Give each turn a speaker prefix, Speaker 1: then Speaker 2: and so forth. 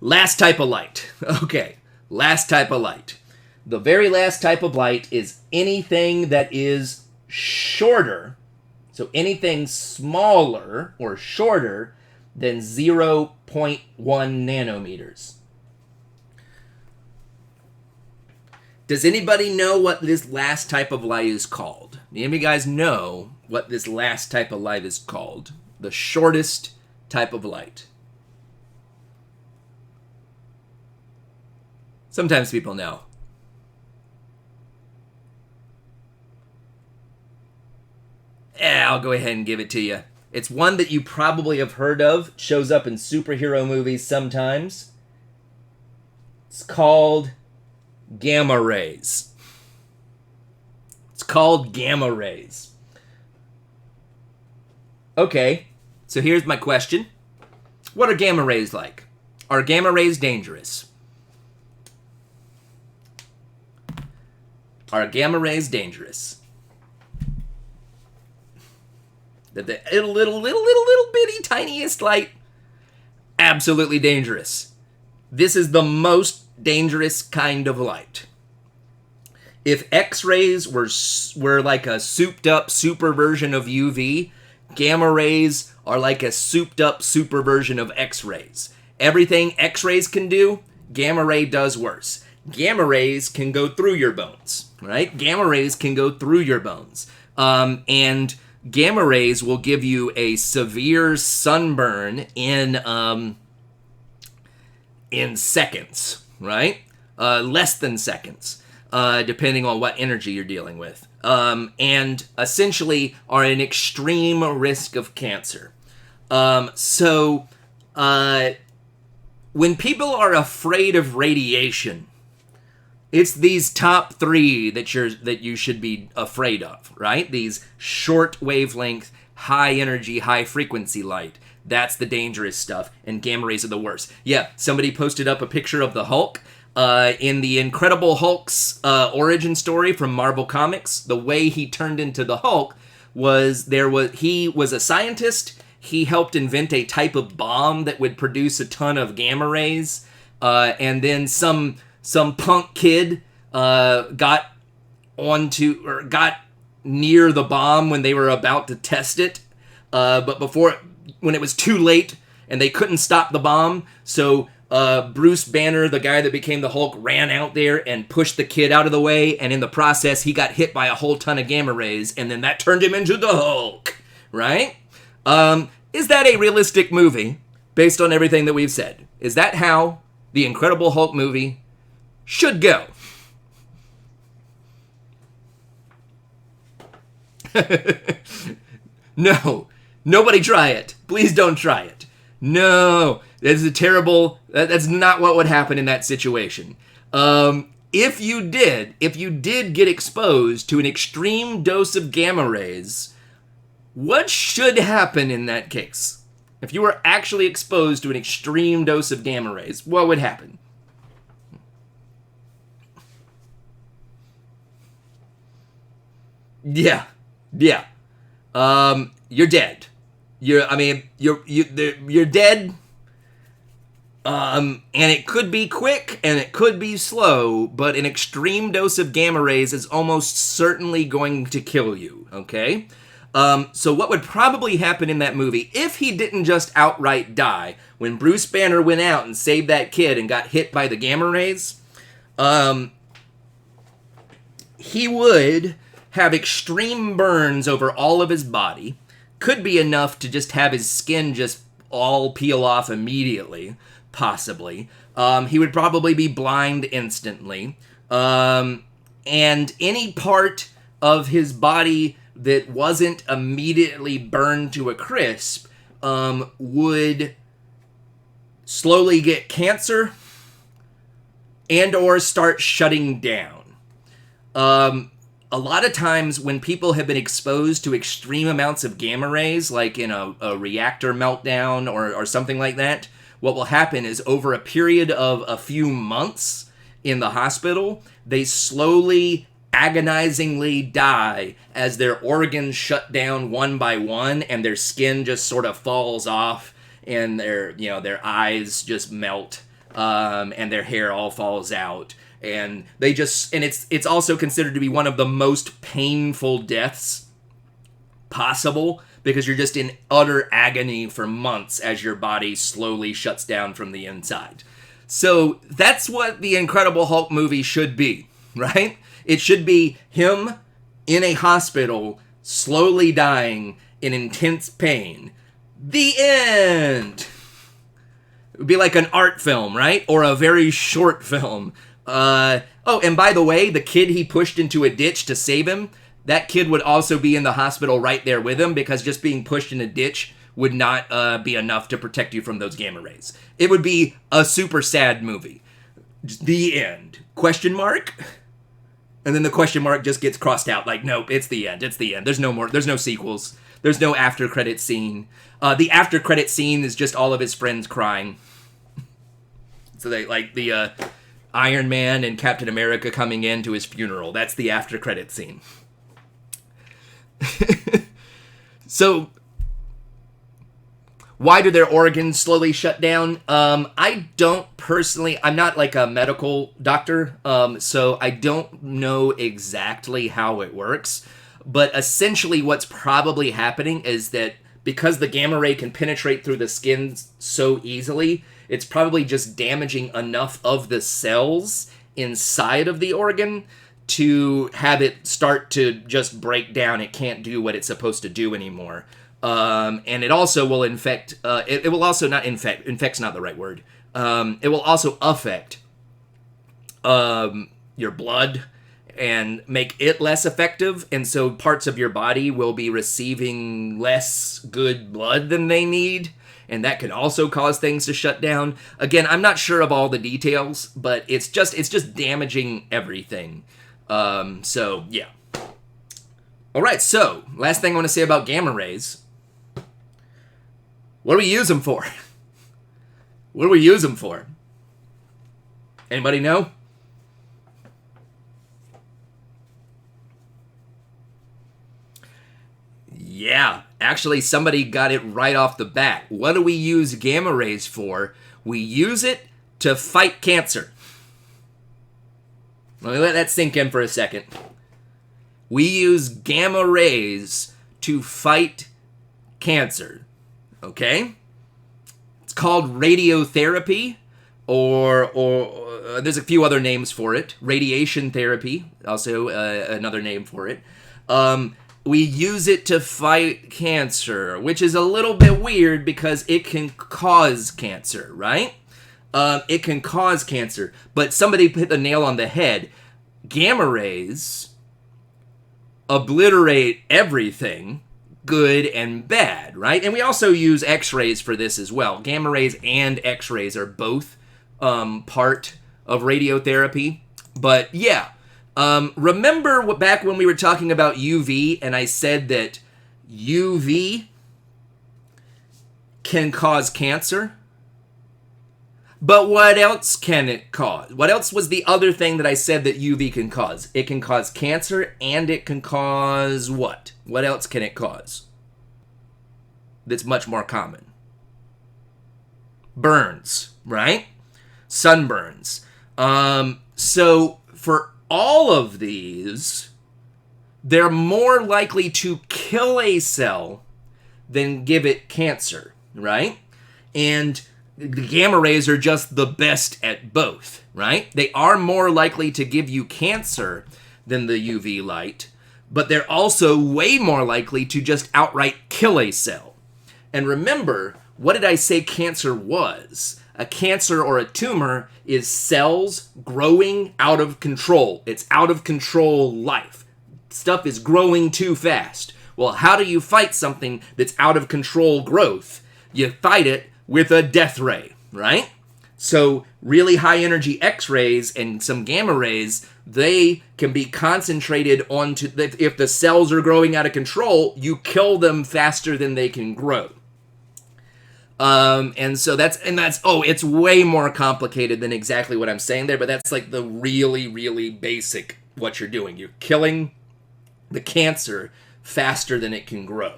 Speaker 1: Last type of light. Okay, last type of light. The very last type of light is anything that is shorter, so anything smaller or shorter than 0.1 nanometers. Does anybody know what this last type of light is called? Any of you guys know what this last type of light is called? The shortest type of light. Sometimes people know. I'll go ahead and give it to you. It's one that you probably have heard of. Shows up in superhero movies sometimes. It's called gamma rays. It's called gamma rays. Okay, so here's my question. What are gamma rays like? Are gamma rays dangerous? Are gamma rays dangerous? The little bitty tiniest light, absolutely dangerous. This is the most dangerous kind of light. If X-rays were like a souped up super version of UV, gamma rays are like a souped up super version of X-rays. Everything X-rays can do, gamma ray does worse. Gamma rays can go through your bones, right? Gamma rays can go through your bones. And gamma rays will give you a severe sunburn in seconds, right? Less than seconds, depending on what energy you're dealing with. And essentially are an extreme risk of cancer. So when people are afraid of radiation, it's these top three that you should be afraid of, right? These short wavelength, high energy, high frequency light. That's the dangerous stuff, and gamma rays are the worst. Yeah, somebody posted up a picture of the Hulk. In the Incredible Hulk's origin story from Marvel Comics, the way he turned into the Hulk was he was a scientist. He helped invent a type of bomb that would produce a ton of gamma rays, and then some punk kid got near the bomb when they were about to test it, but when it was too late and they couldn't stop the bomb, so Bruce Banner, the guy that became the Hulk, ran out there and pushed the kid out of the way, and in the process he got hit by a whole ton of gamma rays, and then that turned him into the Hulk, right? Is that a realistic movie based on everything that we've said? Is that how the Incredible Hulk movie should go? No. Nobody try it. Please don't try it. No. That's that's not what would happen in that situation. If you did get exposed to an extreme dose of gamma rays, what should happen in that case? If you were actually exposed to an extreme dose of gamma rays, what would happen? Yeah. You're dead. You're dead. And it could be quick and it could be slow, but an extreme dose of gamma rays is almost certainly going to kill you, okay? So what would probably happen in that movie, if he didn't just outright die, when Bruce Banner went out and saved that kid and got hit by the gamma rays, he would have extreme burns over all of his body. Could be enough to just have his skin just all peel off immediately, possibly. He would probably be blind instantly. And any part of his body that wasn't immediately burned to a crisp would slowly get cancer and or start shutting down. A lot of times when people have been exposed to extreme amounts of gamma rays, like in a reactor meltdown or something like that, what will happen is over a period of a few months in the hospital, they slowly, agonizingly die as their organs shut down one by one and their skin just sort of falls off and their eyes just melt and their hair all falls out. And it's also considered to be one of the most painful deaths possible, because you're just in utter agony for months as your body slowly shuts down from the inside. So that's what the Incredible Hulk movie should be, right? It should be him in a hospital, slowly dying in intense pain. The end! It would be like an art film, right? Or a very short film. Oh, and by the way, the kid he pushed into a ditch to save him, that kid would also be in the hospital right there with him, because just being pushed in a ditch would not be enough to protect you from those gamma rays. It would be a super sad movie. The end. Question mark? And then the question mark just gets crossed out. Like, nope, it's the end. It's the end. There's no more. There's no sequels. There's no after credit scene. The after credit scene is just all of his friends crying. So they like the Iron Man and Captain America coming in to his funeral. That's the after credit scene. So, why do their organs slowly shut down? I don't personally, I'm not like a medical doctor, so I don't know exactly how it works. But essentially what's probably happening is that because the gamma ray can penetrate through the skin so easily, it's probably just damaging enough of the cells inside of the organ to have it start to just break down. It can't do what it's supposed to do anymore. And it also will infect, it will also not infect, infect's not the right word. It will also affect your blood and make it less effective. And so parts of your body will be receiving less good blood than they need. And that can also cause things to shut down. Again, I'm not sure of all the details, but it's just damaging everything. So, yeah. All right, so, last thing I want to say about gamma rays. What do we use them for? What do we use them for? Anybody know? Yeah, actually somebody got it right off the bat. What do we use gamma rays for? We use it to fight cancer. Let me let that sink in for a second. We use gamma rays to fight cancer. Okay? It's called radiotherapy, or there's a few other names for it. Radiation therapy, also another name for it. We use it to fight cancer, which is a little bit weird because it can cause cancer, right? It can cause cancer, but somebody hit the nail on the head. Gamma rays obliterate everything, good and bad, right? And we also use X-rays for this as well. Gamma rays and X-rays are both part of radiotherapy. But yeah, remember back when we were talking about UV and I said that UV can cause cancer? But what else can it cause? What else was the other thing that I said that UV can cause? It can cause cancer, and it can cause what? What else can it cause? That's much more common. Burns, right? Sunburns. So for all of these, they're more likely to kill a cell than give it cancer, right? And the gamma rays are just the best at both, right? They are more likely to give you cancer than the UV light, but they're also way more likely to just outright kill a cell. And remember, what did I say cancer was? A cancer or a tumor is cells growing out of control. It's out of control life. Stuff is growing too fast. Well, how do you fight something that's out of control growth? You fight it with a death ray, right? So really high energy X-rays and some gamma rays, they can be concentrated onto, if the cells are growing out of control, you kill them faster than they can grow. And so it's way more complicated than exactly what I'm saying there, but that's like the really, really basic what you're doing. You're killing the cancer faster than it can grow.